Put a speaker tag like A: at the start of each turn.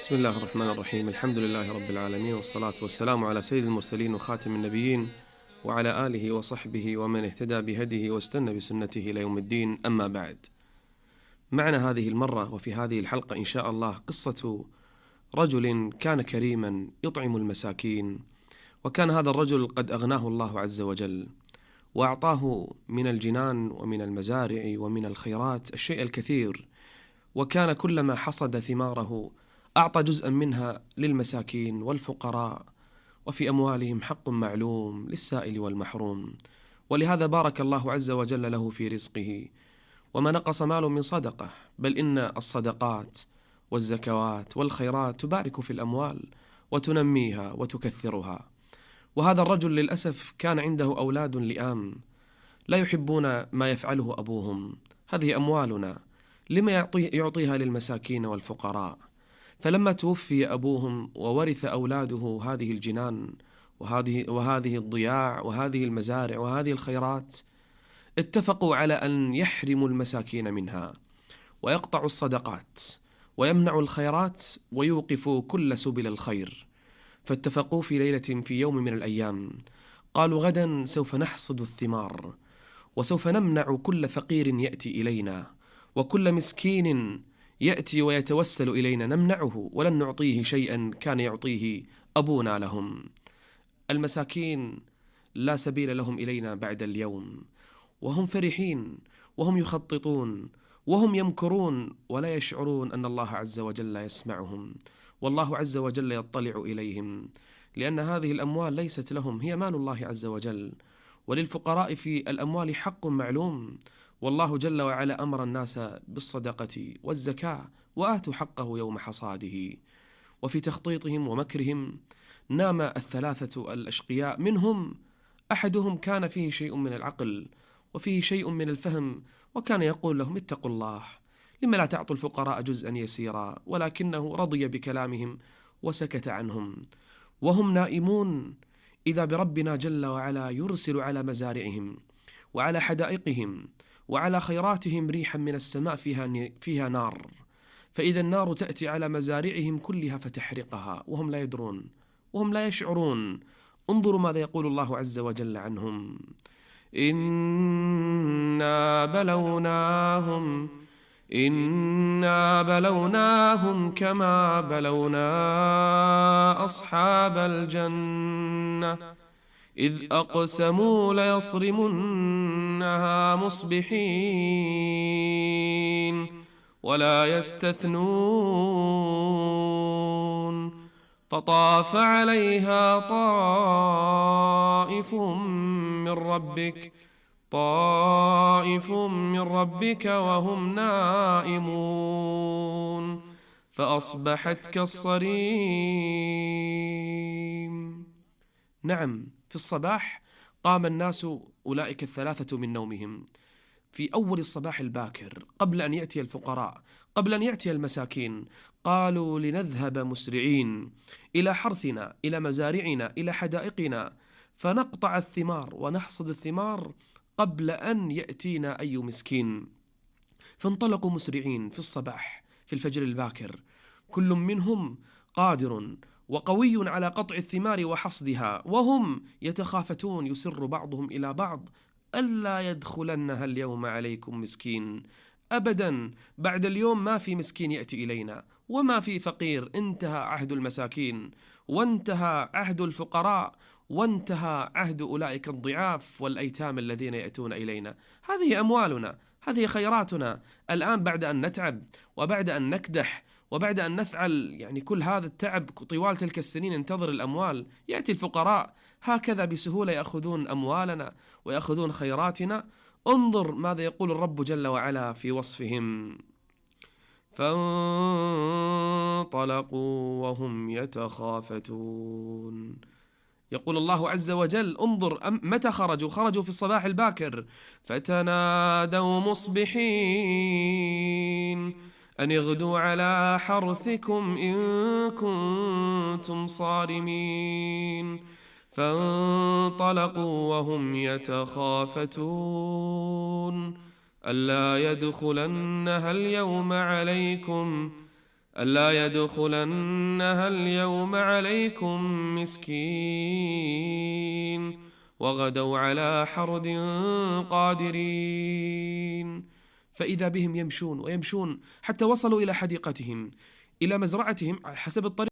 A: بسم الله الرحمن الرحيم. الحمد لله رب العالمين، والصلاة والسلام على سيد المرسلين وخاتم النبيين وعلى آله وصحبه ومن اهتدى بهديه واستنى بسنته إلى يوم الدين. أما بعد، معنا هذه المرة وفي هذه الحلقة إن شاء الله قصة رجل كان كريما يطعم المساكين، وكان هذا الرجل قد أغناه الله عز وجل وأعطاه من الجنان ومن المزارع ومن الخيرات الشيء الكثير، وكان كلما حصد ثماره أعطى جزءا منها للمساكين والفقراء، وفي أموالهم حق معلوم للسائل والمحروم. ولهذا بارك الله عز وجل له في رزقه، وما نقص مال من صدقة، بل إن الصدقات والزكوات والخيرات تبارك في الأموال وتنميها وتكثرها. وهذا الرجل للأسف كان عنده أولاد لئام لا يحبون ما يفعله أبوهم. هذه أموالنا، لما يعطيها للمساكين والفقراء؟ فلما توفي أبوهم وورث أولاده هذه الجنان وهذه الضياع وهذه المزارع وهذه الخيرات، اتفقوا على أن يحرموا المساكين منها ويقطعوا الصدقات ويمنعوا الخيرات ويوقفوا كل سبل الخير. فاتفقوا في ليلة في يوم من الأيام، قالوا: غدا سوف نحصد الثمار، وسوف نمنع كل فقير يأتي إلينا، وكل مسكين يأتي ويتوسل إلينا نمنعه، ولن نعطيه شيئا كان يعطيه أبونا لهم. المساكين لا سبيل لهم إلينا بعد اليوم، وهم فرحين وهم يخططون وهم يمكرون ولا يشعرون أن الله عز وجل يسمعهم، والله عز وجل يطلع إليهم، لأن هذه الأموال ليست لهم، هي مال الله عز وجل. وللفقراء في الأموال حق معلوم، والله جل وعلا أمر الناس بالصدقة والزكاة وآتوا حقه يوم حصاده. وفي تخطيطهم ومكرهم نام الثلاثة الأشقياء منهم أحدهم كان فيه شيء من العقل وفيه شيء من الفهم، وكان يقول لهم: اتقوا الله، لما لا تعطوا الفقراء جزءا يسيرا؟ ولكنه رضي بكلامهم وسكت عنهم. وهم نائمون إذا بربنا جل وعلا يرسل على مزارعهم وعلى حدائقهم وعلى خيراتهم ريحا من السماء فيها نار، فإذا النار تأتي على مزارعهم كلها فتحرقها وهم لا يدرون وهم لا يشعرون. انظروا ماذا يقول الله عز وجل عنهم: إنا بلوناهم كما بلونا أصحاب الجنة إذ أقسموا ليصرمنها مصبحين ولا يستثنون، فطاف عليها طائف من ربك وهم نائمون فأصبحت كالصريم. نعم، في الصباح قام الناس أولئك الثلاثة من نومهم في أول الصباح الباكر، قبل أن يأتي الفقراء، قبل أن يأتي المساكين. قالوا: لنذهب مسرعين إلى حرثنا، إلى مزارعنا، إلى حدائقنا، فنقطع الثمار ونحصد الثمار قبل أن يأتينا أي مسكين. فانطلقوا مسرعين في الصباح في الفجر الباكر، كل منهم قادر وقوي على قطع الثمار وحصدها، وهم يتخافتون، يسر بعضهم إلى بعض: ألا يدخلنها اليوم عليكم مسكين. أبدا، بعد اليوم ما في مسكين يأتي إلينا وما في فقير. انتهى عهد المساكين، وانتهى عهد الفقراء، وانتهى عهد أولئك الضعاف والأيتام الذين يأتون إلينا. هذه أموالنا، هذه خيراتنا. الآن بعد أن نتعب وبعد أن نكدح وبعد أن نفعل كل هذا التعب طوال تلك السنين ننتظر الأموال، يأتي الفقراء هكذا بسهولة يأخذون أموالنا ويأخذون خيراتنا. انظر ماذا يقول الرب جل وعلا في وصفهم: فانطلقوا وهم يتخافتون. يقول الله عز وجل: انظر متى خرجوا في الصباح الباكر، فتنادوا مصبحين أن اغدوا على حرثكم إن كنتم صارمين، فانطلقوا وهم يتخافتون ألا ألا يدخلنها اليوم عليكم مسكين وغدوا على حرد قادرين. فإذا بهم يمشون ويمشون حتى وصلوا إلى حديقتهم، إلى مزرعتهم على حسب الطريق